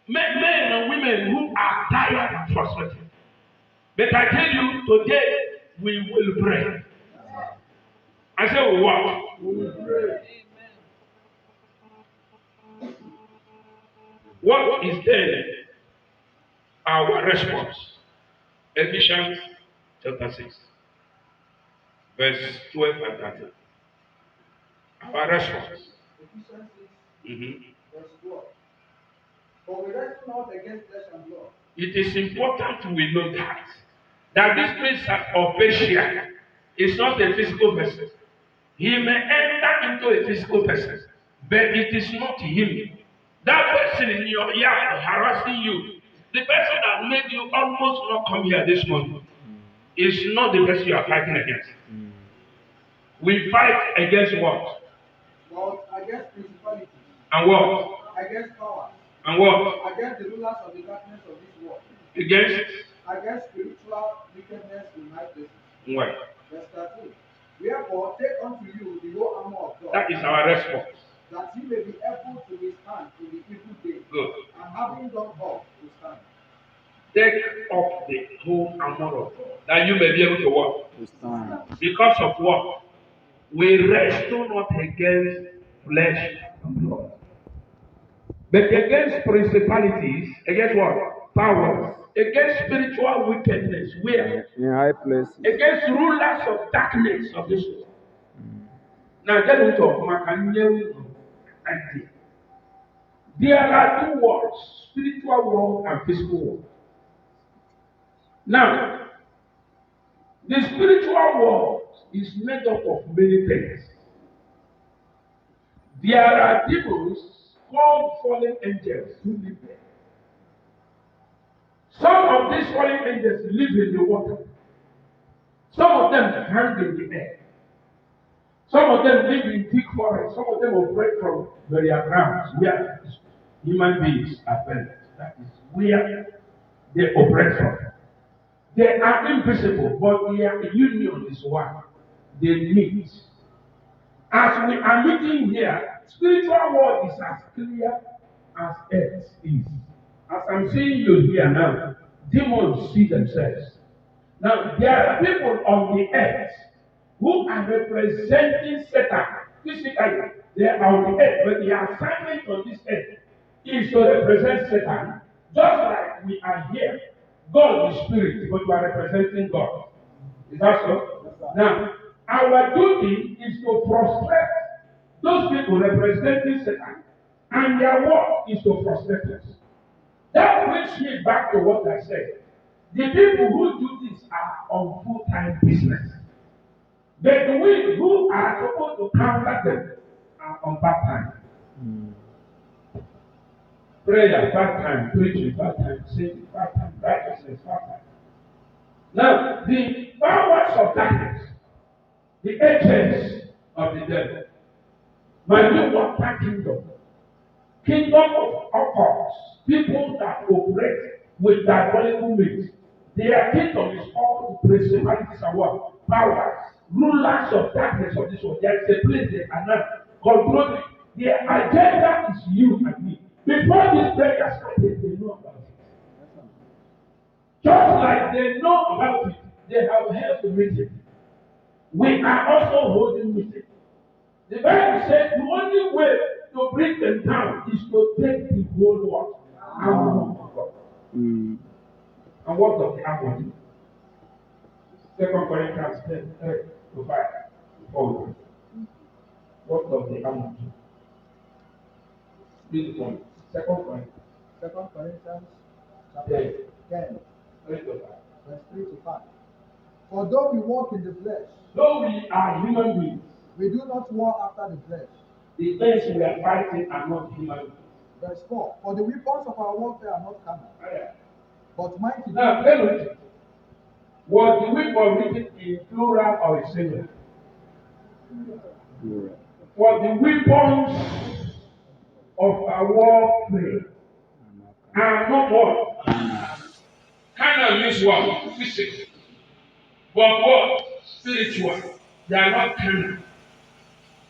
men and women who are tired and frustrated. But I tell you, today we will pray. I say, what? We will pray. What is then our response? Ephesians chapter 6, verse 12 and 13. Our response. Ephesians 6, verse 12. For we wrestle not against flesh and blood. It is important we know that this place of Asia is not a physical person. He may enter into a physical person, but it is not him. That person in your yard harassing you, the person that made you almost not come here this morning, is not the person you are fighting against. We fight against what? Well, against principalities. And what? Against powers. And what? Against the rulers of the darkness of this world. Against spiritual wickedness in high places. What? Verse 13. Wherefore, take unto you the whole armor of God. That is our response. That ye may be able to withstand in the evil day. Good. And having done all, to stand. Take up the whole armor of God, that you may be able to walk. To stand. Because of what? We wrestle not against flesh and blood, but against principalities, against what? Powers, against spiritual wickedness, where? In high places. Against rulers of darkness of this world. Now, get into Makanya. There are two worlds, spiritual world and physical world. Now, the spiritual world is made up of many things. There are demons called fallen angels who live there. Some of these fallen angels live in the water. Some of them hang in the air. Some of them live in thick forests. Some of them operate from burial grounds where human beings are buried. That is where they operate from. They are invisible, but their union is one. They meet. As we are meeting here, spiritual world is as clear as earth is. As I'm seeing you here now, demons see themselves. Now, there are people on the earth who are representing Satan physically. They are on the earth, but the assignment on this earth is to represent Satan, just like we are here. God is spirit, but we are representing God. Is that so? Now, our duty is to frustrate those people representing Satan, and their work is to frustrate us. That brings me back to what I said. The people who do this are on full-time business. But we who are supposed to counter them are on part-time. Prayer, part-time, preaching, part-time, singing, part-time, righteousness, part-time. Now, the powers of darkness, the agents of the devil, my new water kingdom of occults, people that operate with diabolical means. Their kingdom is all principalities and what? Powers, rulers of darkness of this world. There is a place they are not controlling. Their agenda is you and me. Before this prayer started, they know about it. Just like they know about it, they have held the meeting. We are also holding meeting. The Bible said the only way to bring them down is to take the whole world out of God. And what does the armor do? 2 Corinthians 10:3-5. What does the armor do? Read it for me. 2 Corinthians chapter 10, 3-5. verse 3-5. For though we walk in the flesh, though we are human beings, we do not war after the flesh. The things we are fighting are not human beings. Verse 4. For the weapons of our warfare are not carnal, but mighty. Now, tell me, was the weapon written in plural or in singular? For the weapons of our warfare are not what? Carnal means what? Physical. But what? Spiritual. They are not carnal,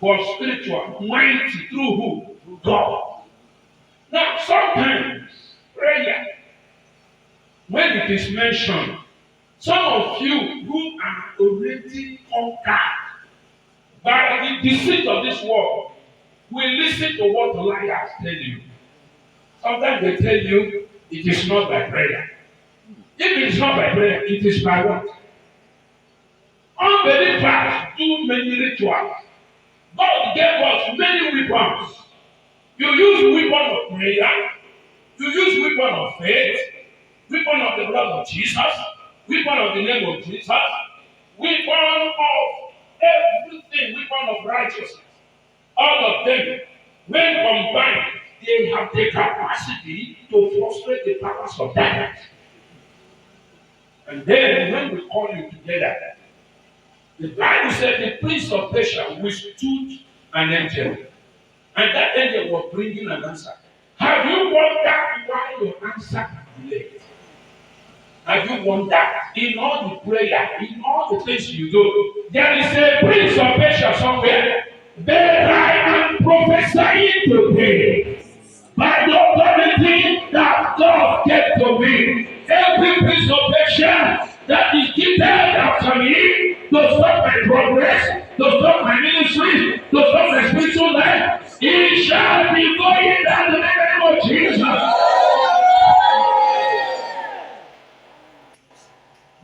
but spiritual. Mighty through who? God. Now, sometimes prayer, when it is mentioned, some of you who are already conquered by the deceit of this world will listen to what the liars tell you. Sometimes they tell you it is not by prayer. If it is not by prayer, it is by what? Unbelievers do many rituals. God gave us many weapons. You use weapon of prayer, you use weapon of faith, weapon of the blood of Jesus, weapon of the name of Jesus, weapon of everything, weapon of righteousness. All of them, when combined, they have the capacity to frustrate the powers of darkness. And then when we call you together, the Bible said the prince of Persia withstood an angel. And that angel was bringing an answer. Have you wondered why your answer delayed? Have you wondered in all the prayer, in all the things you do? There is a prince of Persia somewhere. There I am prophesying today. By the authority that God gave to me, every prince of Persia that is gifted after me to stop my progress, to stop my ministry, to stop my spiritual life, it shall be going down in the name of Jesus.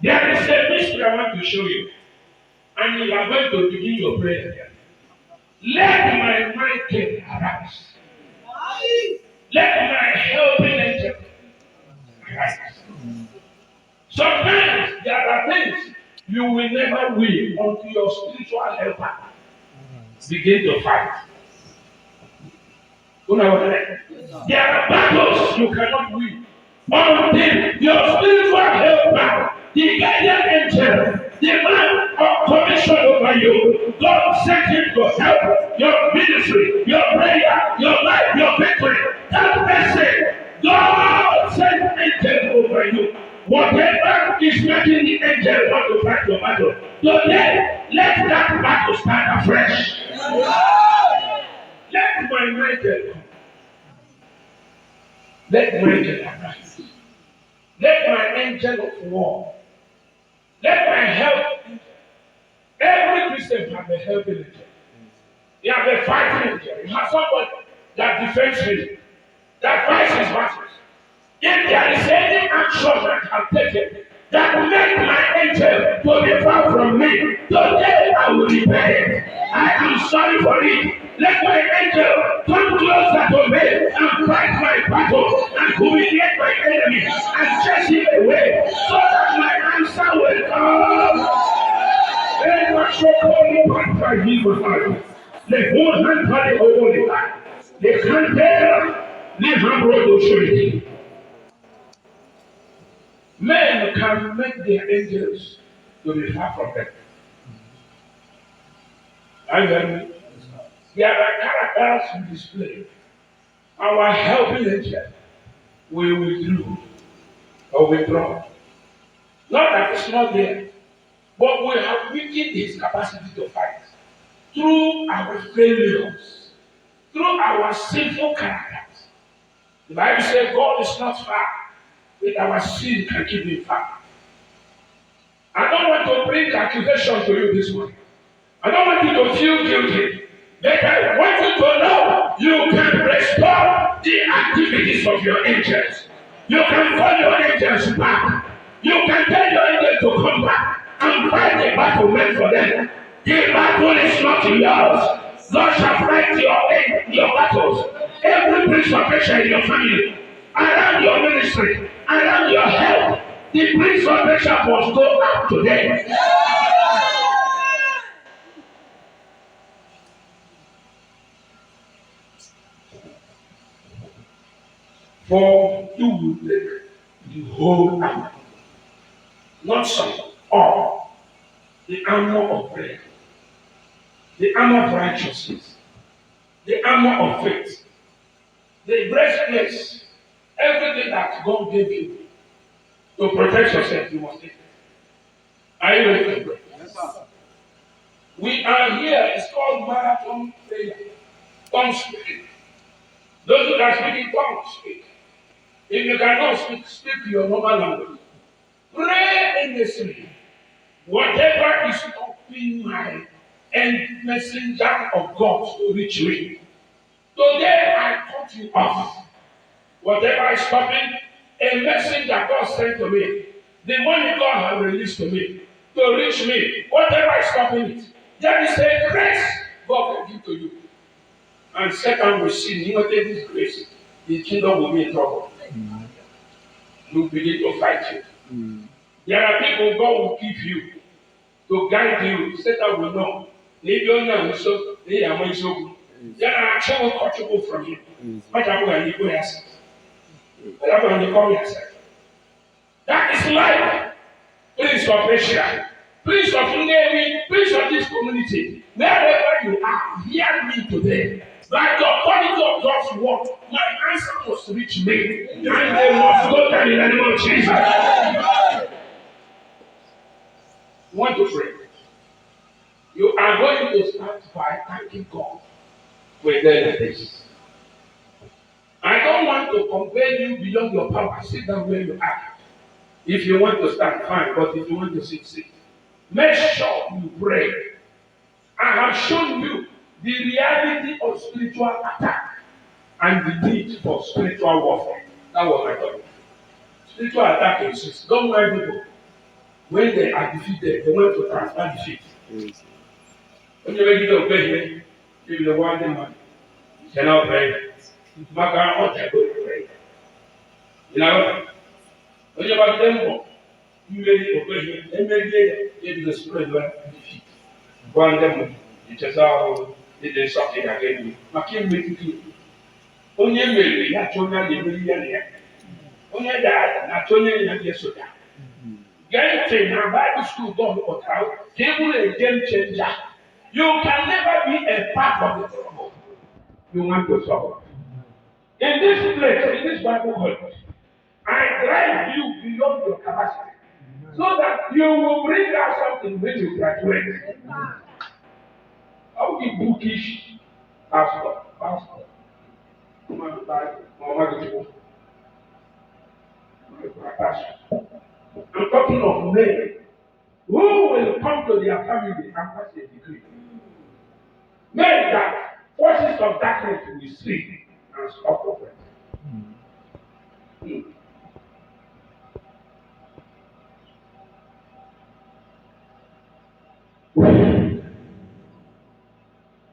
There is a mystery I want to show you, and you are going to begin your prayer here. Let my mighty arise. Let my helping angel arise. Sometimes there are things you will never win until your spiritual helper begin to fight. There are battles you cannot win until your spiritual helper, the guardian angel, the man of commission over you, God sent him to help your ministry, your prayer, your life, your victory. That person, God sent angel over you. Whatever is making the angel want to fight your battle, today let that battle start afresh. Let my angel come. Let my angel arise. Let my angel of war. Let my help. Every Christian has a helping angel. You have a fighting angel. You have somebody that defends him, that fights his battles. If there is any action that I have taken that will make my angel to be far from me, today I will repay it. I am sorry for it. Let my angel come closer to me and fight my battle and humiliate my enemy and chase him away so that my answer will come. Then what shall call me back by Jesus Christ? The whole hand body of holy God. They can't tell. Leave her brother to show it. Men can make their angels to be far from them. And then there are characters we display. Our helping angel will withdraw or withdraw. Not that it's not there, but we have weakened his capacity to fight through our failures, through our sinful characters. The Bible says God is not far, but our sin can keep him far. I don't want to bring accusation to you this morning. I don't want you to feel guilty. But I want you to know you can restore the activities of your angels. You can call your angels back. You can tell your angels to come back and fight the battle meant for them. The battle is not yours. God shall fight your battles. Every prince of Persia in your family, around your ministry, around your health, the prince of Persia must go out today. For you will take the whole armor, not some, all. The armor of prayer, the armor of righteousness, the armor of faith, the breastplate, everything that God gave you to protect yourself, you must take it. Are you ready to pray? Yes, sir. We are here, it's called marathon prayer. Don't speak. Those who can speak in tongues, speak. If you cannot speak, speak your normal language. Pray earnestly. Whatever is stopping my and messenger of God to reach me. Today I cut you off. Whatever is stopping a message that God sent to me, the money God has released to me, to reach me, whatever is stopping it, there is a grace God can give to you. And Satan will see, you know, take this grace, the kingdom will be in trouble. You begin to fight you. There are people God will give you to guide you. Satan will know. Maybe you know so they are more so. There are trouble touchable from you. What happened when you go yourself? What happened when you call yourself? That is life. Please of Asia. Please of Navy. Please of this community. Wherever you are, hear me today. By the authority of God's word, my answer must reach me. And they must go down in the name of Jesus. You want to pray? You are going to start by thanking God for a day like this. I don't want to compel you beyond your power. Sit down where you are. If you want to stand, fine. But if you want to sit, sit. Make sure you pray. I have shown you the reality of spiritual attack and the need for spiritual warfare. That was my topic. Spiritual attack exists. Don't mind people. When they are defeated, they want to transfer defeat. When you're ready to obey him, you will want them money. You cannot pray. Maka on the go pray. You know, when you're about them, you ready to obey him. Then maybe the spirit will defeat. One them, you just how they did something against you. Maki make it clear. Onye meriri ya chọ onye na-emeri ya na ya. Onye daa na chọ onye na-eso ya. Gee ntị na Bible school God pụtara ka e bụrụ a game changer. You can never be a part of the trouble you want to solve. In this place, in this Bible college, I drive you beyond your capacity so that you will bring out something when you graduate. How be bookish pastor. I'm talking of men who will come to their family and pass a degree. Men that forces of darkness will see and stop of it.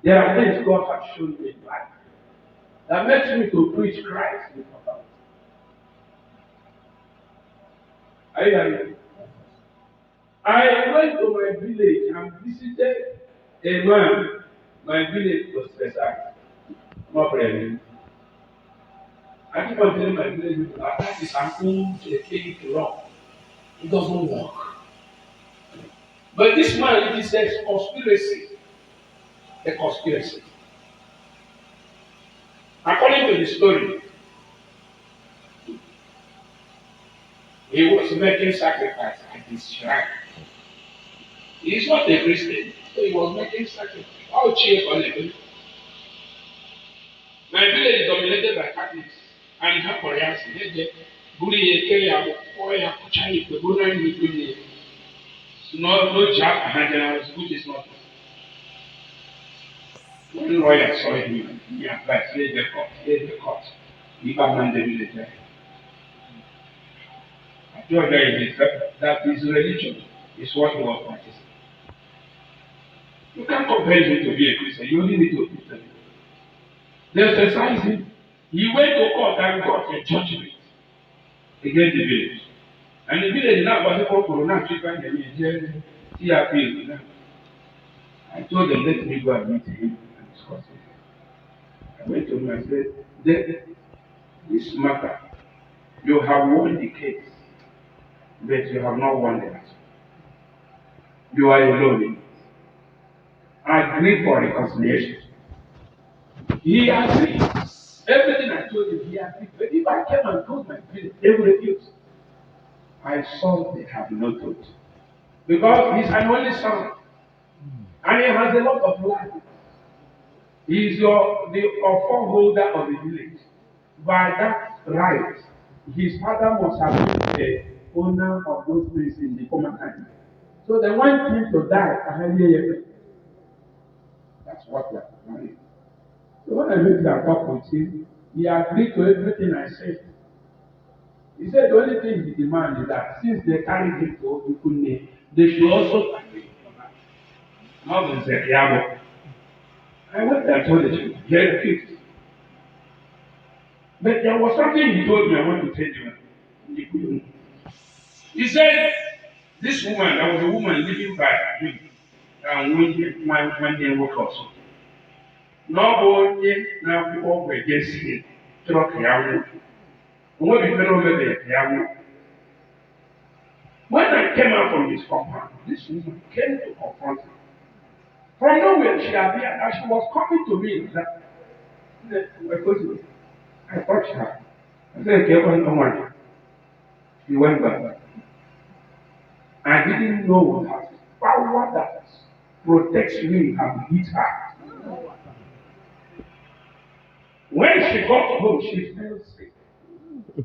There are things God has shown me in life that makes me to preach Christ with authority. Are you hearing me? I went to my village and visited a man. My village was special. Not really. I keep on telling my village people that is an old cake wrong. It doesn't work. But this man, it is a conspiracy. A conspiracy. According to the story, he was making sacrifice at his shrine. He is not a Christian, so he was making sacrifice. How cheap on it? My village is dominated by Catholics and have Koreans. No job and which is not. One lawyer saw him, he applied, the court. He abandoned the village. I told that his religion is what he was practicing. You can't compel him to be a Christian, you only need to be Christian. They exercised him. He went to court and got a judgment against the village. And the village now was called Corona Chicken and TRP. I told them, let me go and meet him and discuss it. I went to him and said, this matter, you have won the case, but you have not won the battle. You are alone in it. I agreed for reconciliation. He agreed. Everything I told him, he agreed. But if I came and told my village, they would refuse. I saw they have no truth. Because he's an only son. And he has a lot of life. He is the offer holder of the village. By that right, his father must have been the owner of those places in the former time. So they want him to die. That's what they are planning. So when I made that talk with him, he agreed to everything I said. He said the only thing he demands is that since they carried him to Odukunne, they should also carry him. Not said, yeah, I went there and told the children, get fixed. But there was something he told me I want to tell you. He said, this woman, there was a woman living by him, and when they woke up. Nobody now over against him, truck Yahoo. When we fell over there, Yahoo. When I came out from his compound, this woman came to confront him. From nowhere, she appeared, and she was coming to me. I touched her. I said, okay, no one. She went back. I didn't know that power that protects me had hit her. When she got home, she fell sick.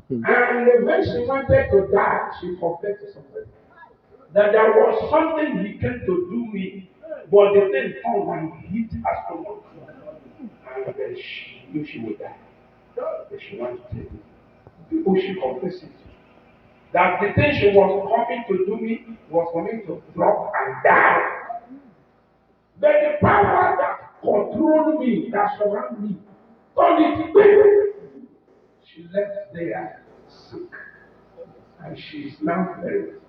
And when she wanted to die, she confessed to somebody that there was something he came to do me, but the thing come and hit her stomach. And then she knew she would die. But she wanted to tell me. People she confessed it. That the thing she was coming to do me was for me to drop and die. But the power that controlled me, that surrounded me, turned it back. She left there sick. And she is now buried.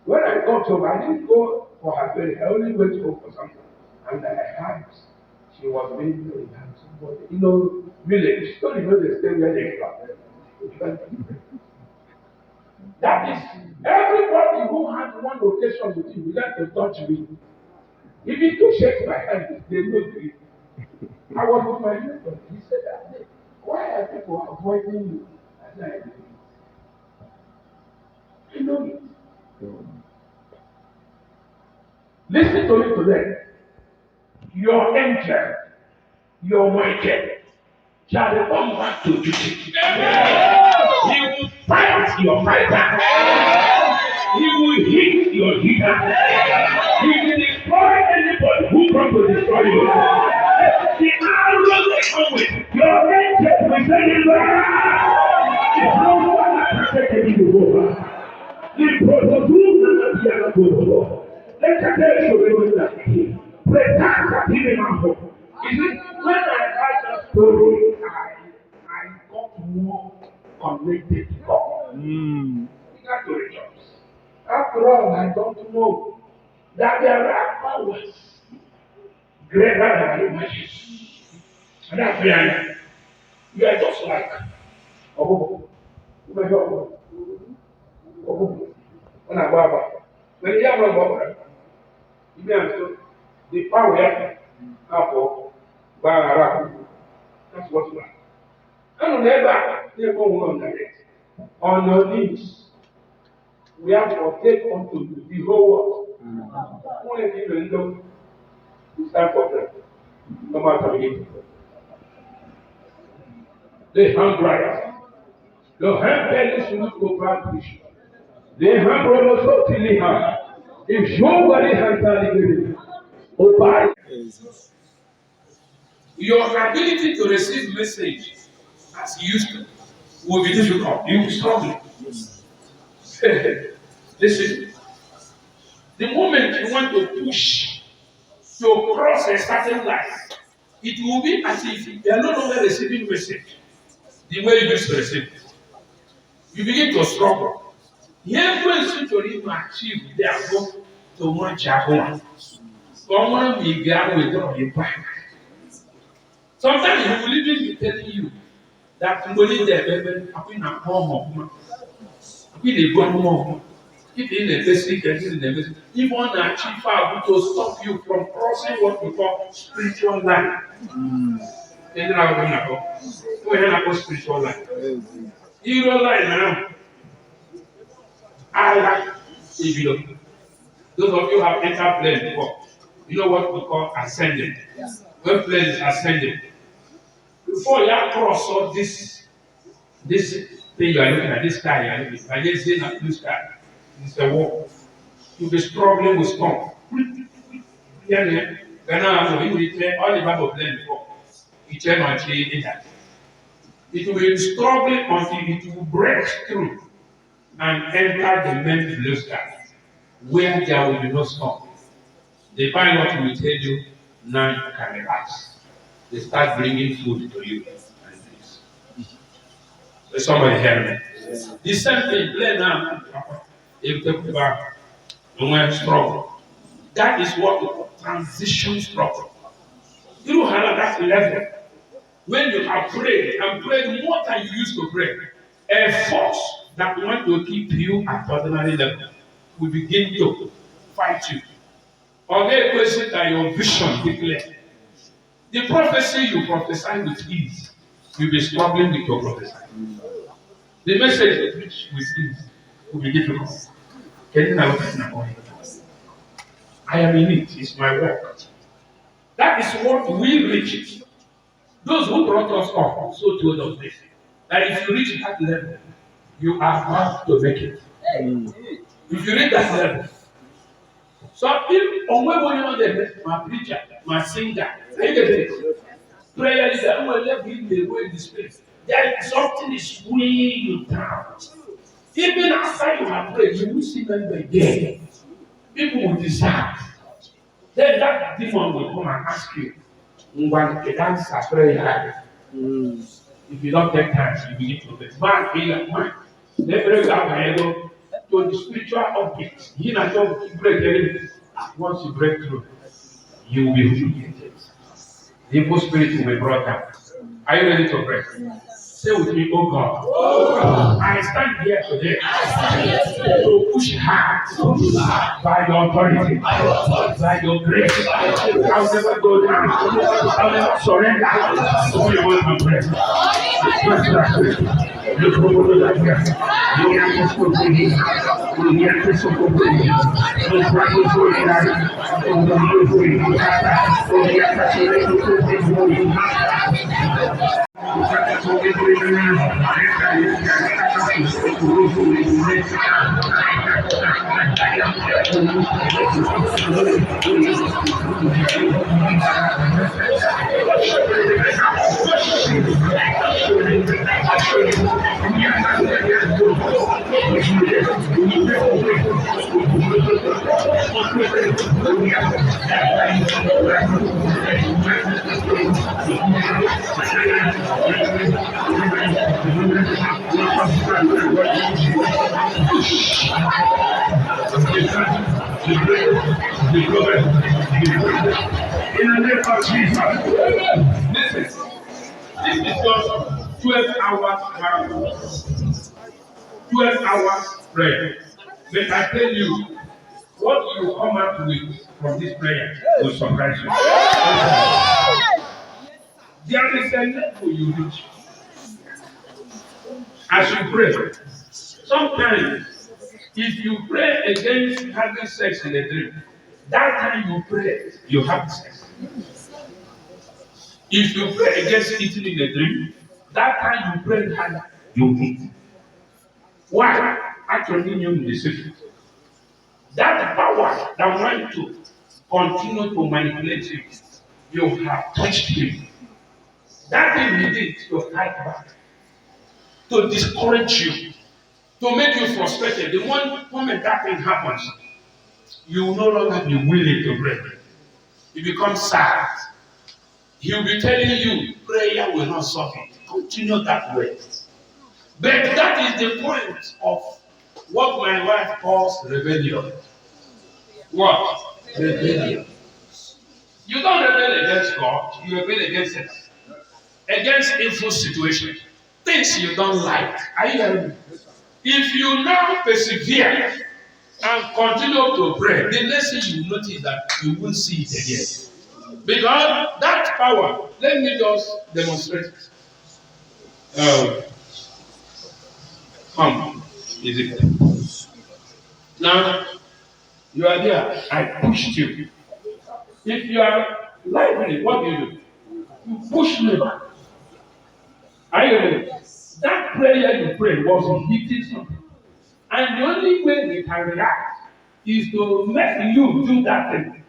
When I got home, I didn't go for her burial. I only went home for something. And I heard she was being buried. And somebody, village. Don't you know they stay where they are? That is, everybody who had one occasion with you began to touch me. If he took shake my hand, they know it. I was with my neighbor. He said, why are people avoiding you? I said, I know it. Listen to me today. Your angel, your Michael, shall come back to duty. He will fight your fighter. He will hit your hitter. He will destroy anybody who comes to destroy you. The arrows they come with, your angel will send it back. It's no one that can take you over. The protocol that you are going. Let us tell you that pretend that he didn't have hope. You see, when I heard that story, I got more connected to God. You got to rejoice. After all, I don't know that there are powers greater than I imagine. And that's why you are just like, when I go about, when you have a the power for that's what you are. I don't never on that. On your knees, we have to take unto the whole world. Only people know it's time for them. No matter what. They hang right. The hand belly should not go back to issue. They hang also till they have. If somebody has done your ability to receive message as you used to will be difficult. You will struggle. Listen, the moment you want to push to cross a certain line, it will be as if you are no longer receiving message the way you used to receive it. You begin to struggle. Every situation to achieve, they are going to one jaguar. Someone will get withdraw you back. Sometimes he will even be telling you that somebody there, baby, I'm in a home of we go more. If in the basic and in the basic, if one achieve power to stop you from crossing what we call spiritual line. Then I will not go spiritual line. Hero line now. I like if you those of you have entered plane before. You know what we call ascending. When plane is ascending, before you cross all this thing you are looking at, this sky you are looking at, I just say that blue sky. It's a wall. You'll be struggling with storm. Yeah, yeah. Ghana, you will tell all the Bible plane before. You tell my tree, it will be struggling until it will break through and enter the main blue sky, where there will be no storm. The pilot will tell you, now you can relax. They start bringing food to you and drinks. So somebody help me. The same thing, play now. If you take back, and when struggle. That is what we call transition struggle. You have that level. When you have prayed and prayed more than you used to pray, a force that want to keep you at ordinary level will begin to fight you. Or the question that your vision declare. The prophecy you prophesy with ease, you'll be struggling with your prophecy. The message you preach with ease will be difficult. I am in it, it's my work. That is what we reach. Those who brought us up so told us this. That if you reach that level, you are bound to make it. If you reach that level. So if on where you know my preacher, my singer, I get it. Prayer is that when let him the way in the spirit. There is something is weighing you down. Even after you have prayed, you will see them again. People will decide. Then that demon will come and ask you, if you don't take time, you begin to get man, be like man. Let me go to the spiritual objects. You know, don't break anything. Once you break through, you will be humiliated. The evil spirit will be brought down. Are you ready to pray? Say with me, oh God. I stand here today to push hard by your authority, by your grace. I'll never go down. I'll never surrender. So you will not pray. In the name of Jesus. Listen, this is just 12 hours marathon. 12 hours prayer. But I tell you, what you come out with from this prayer will surprise you. There is a level you reach. As you pray, sometimes if you pray against having sex in a dream, that time you pray, you have sex. If you pray against eating in a dream, that time you pray harder, you eat. Why? Actually, you know the secret. That power that want to continue to manipulate you, you have touched him. That thing he did to fight back, to discourage you, to make you frustrated. The moment that thing happens, you will no longer be willing to pray. You become sad. He will be telling you, prayer will not solve it. Continue that way. But that is the point of what my wife calls rebellion. What? Rebellion. You don't rebel against God, you rebel against it. Against evil situations. Things you don't like. Are you hearing me? If you now persevere and continue to pray, the next thing you notice that you won't see it again. Because that power, let me just demonstrate it. Come, is it there? Now, you are there. I pushed you. If you are lively, what do? You push me back. Are you ready? That prayer you prayed was hitting something. And the only way we can react is to make you do that thing.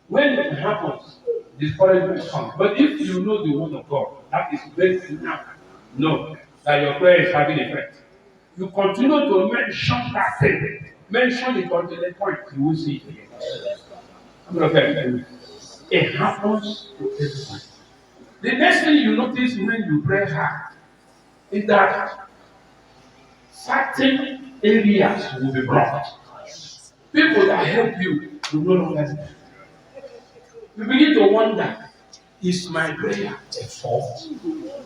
When it happens, discouragement comes. But if you know the word of God, that is very enough. Know that your prayer is having effect. You continue to mention that thing. Mention it until the point you will see it again. I'm not going to tell you. It happens to everyone. The next thing you notice when you pray hard is that certain areas will be blocked. People that help you will no longer. You begin to wonder, is my prayer a fault?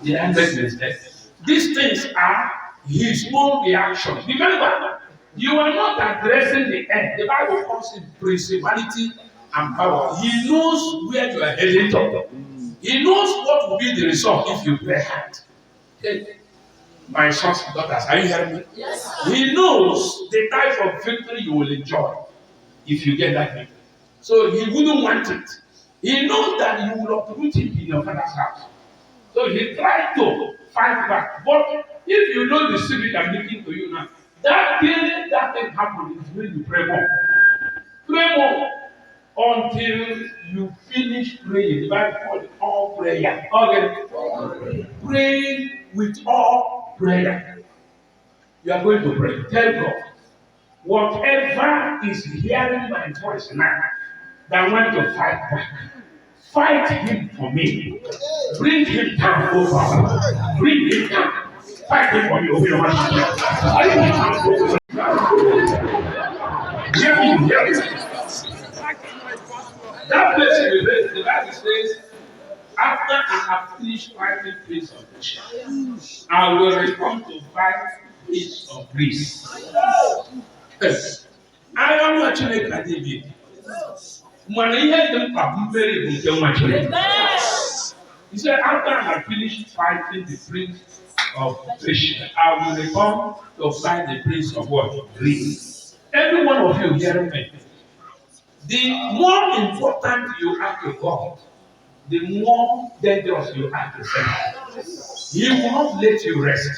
Did I make mistake? These things are his own reaction. Remember, you are not addressing the end. The Bible calls it principality and power. He knows where you are heading to. He knows what will be the result if you pray hard. Hey, my sons and daughters, are you hearing me? Yes. He knows the type of victory you will enjoy if you get that victory. So he wouldn't want it. He knows that you will uproot him in your father's house. So he tried to fight back. But if you know the secret I'm making to you now, that day that thing happened is when you pray more. Pray more until you finish praying. The Bible calls it all prayer. Okay. Pray with all prayer. You are going to pray. Tell God, whatever is hearing my voice now, that want to fight back. Fight him for me. Bring him down, oh Father. Bring him down. Fight him for me, oh your master. Hear me, hear me. That place in the Bible says, after I have finished fighting Prince of Persia, I will return to fight Prince of Greece. Yes. I am actually a David. When he had them up, very good. He said, after I have finished fighting the Prince of Persia, I will return to fight the Prince of what? Greece. Every one of you hearing me. The more important you are to God, the more dangerous you are to Satan. He will not let you rest.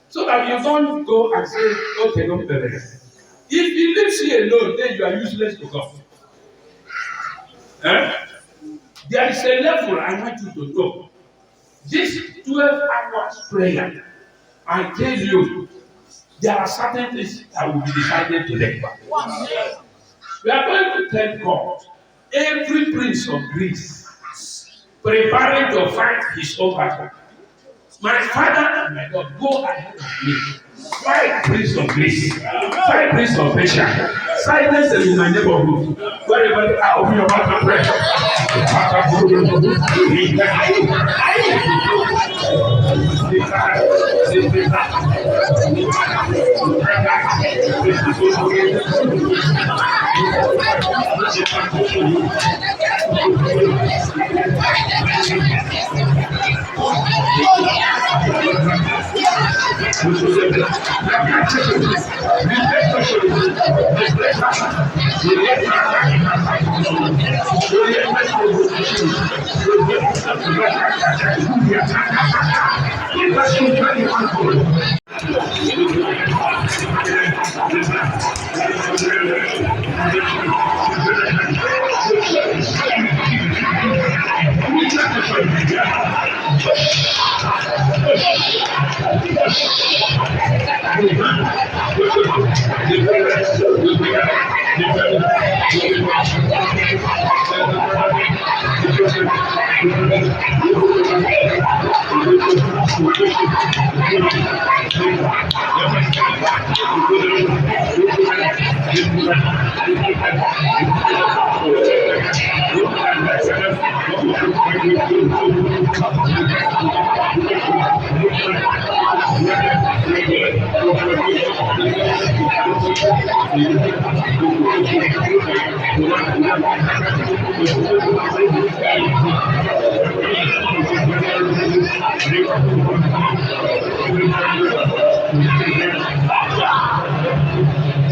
So that you don't go and say, okay, don't be rest. If he leaves you alone, then you are useless to God. There is a level I want you to know. This 12 hours prayer, I tell you, there are certain things that will be decided today. We are going to tell God, every prince of Greece, preparing to fight his own battle. My father and my God, go ahead of me. Fight prince of Greece. Fight prince of Persia. Silence them in my neighborhood. Wherever I open your mouth and pray.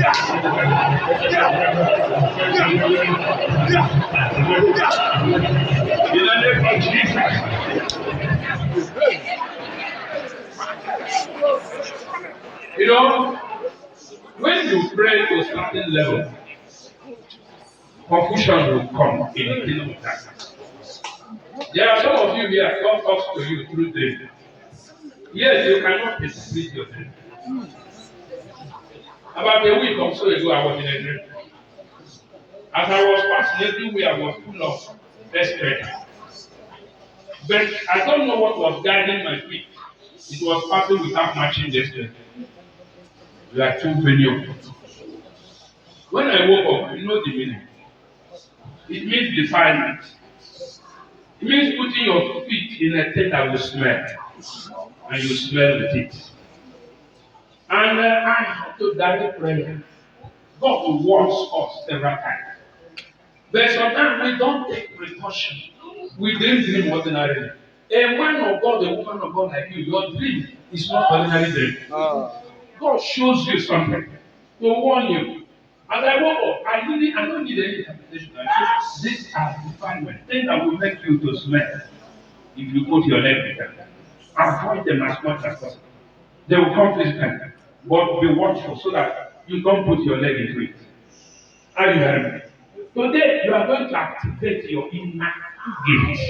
In the name of Jesus. You know, when you pray to a certain level, confusion will come in the kingdom of darkness. There are some of you here, God talks to you through dream. Yes, you cannot interpret your dream. About a week or so ago, I was in a dream. As I was passing everywhere, I was full of desperate. But I don't know what was guiding my feet. It was passing without matching destiny. Like too many of them. When I woke up, you know the meaning. It means defilement. It means putting your feet in a thing that will smell. And you smell with it. And I had to direct prayer. God will warn us several times. But sometimes we don't take precaution. We didn't dream ordinarily. A man of God, a woman of God like you, your dream is not ordinary dream. God shows you something to warn you. As I woke up, I don't need any interpretation. These are defilement, things that will make you to smell if you put your leg in them. Avoid them as much as possible. They will come physically, but be watchful so that you don't put your leg into it. Are you hearing me? Today, you are going to activate your inner gifts,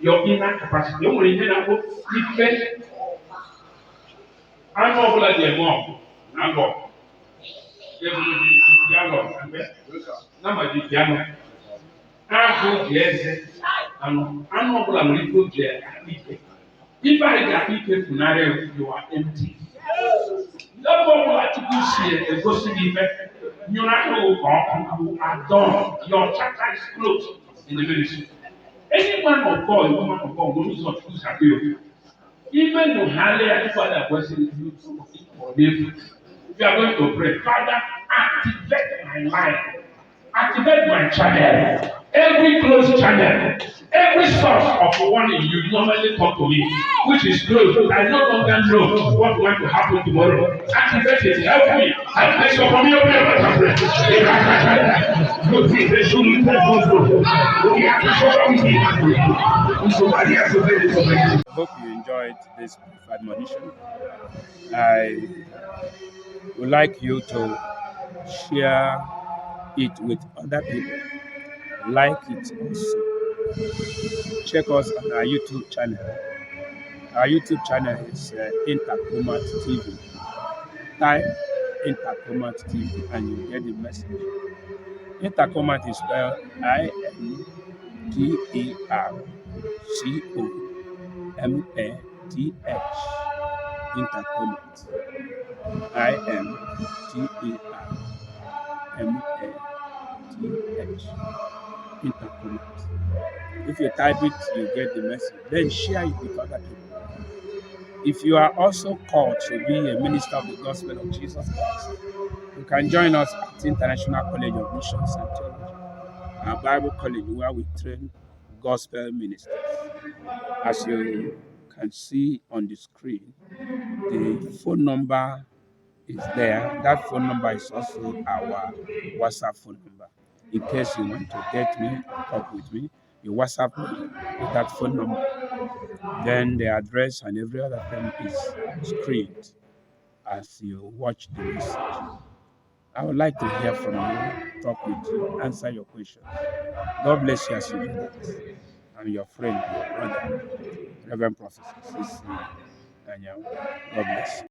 your inner capacity. You will remember if I know like the mom, I go. You will be piano, number the piano. I go yes, and I know what I'm going to do. If I get people you are empty. Therefore, what to do here, go see the effect. You are done. Your chapter is closed in the ministry. Any man of God, woman of God, will not choose a bill. Even to hardly anybody that was in you for this. If you are going to pray, Father, activate my life, activate my channel, every closed channel, every source of warning you normally talk to me, which is closed. I no longer know what's going to happen tomorrow. Activate it, help me. I so from your prayer, I hope you enjoyed this brief admonition. I would like you to share it with other people. Like it also. Check us on our YouTube channel. Our YouTube channel is Intercomat TV. Type Intercomat TV and you get the message. Intercomat is spelled INTERCOMATH. Intercomat. INTERCOMATH. Intercomat. If you type it, you get the message. Then share it with other people. If you are also called to be a minister of the gospel of Jesus Christ, you can join us at International College of Missions and Theology, our Bible college where we train gospel ministers. As you can see on the screen, the phone number is there. That phone number is also our WhatsApp phone number. In case you want to get me, talk with me, you WhatsApp me with that phone number. Then the address and every other thing is screened as you watch the message. I would like to hear from you, talk with you, answer your questions. God bless you as you do that. I'm your friend, your brother, Reverend Prophet C.C. Daniel. God bless you.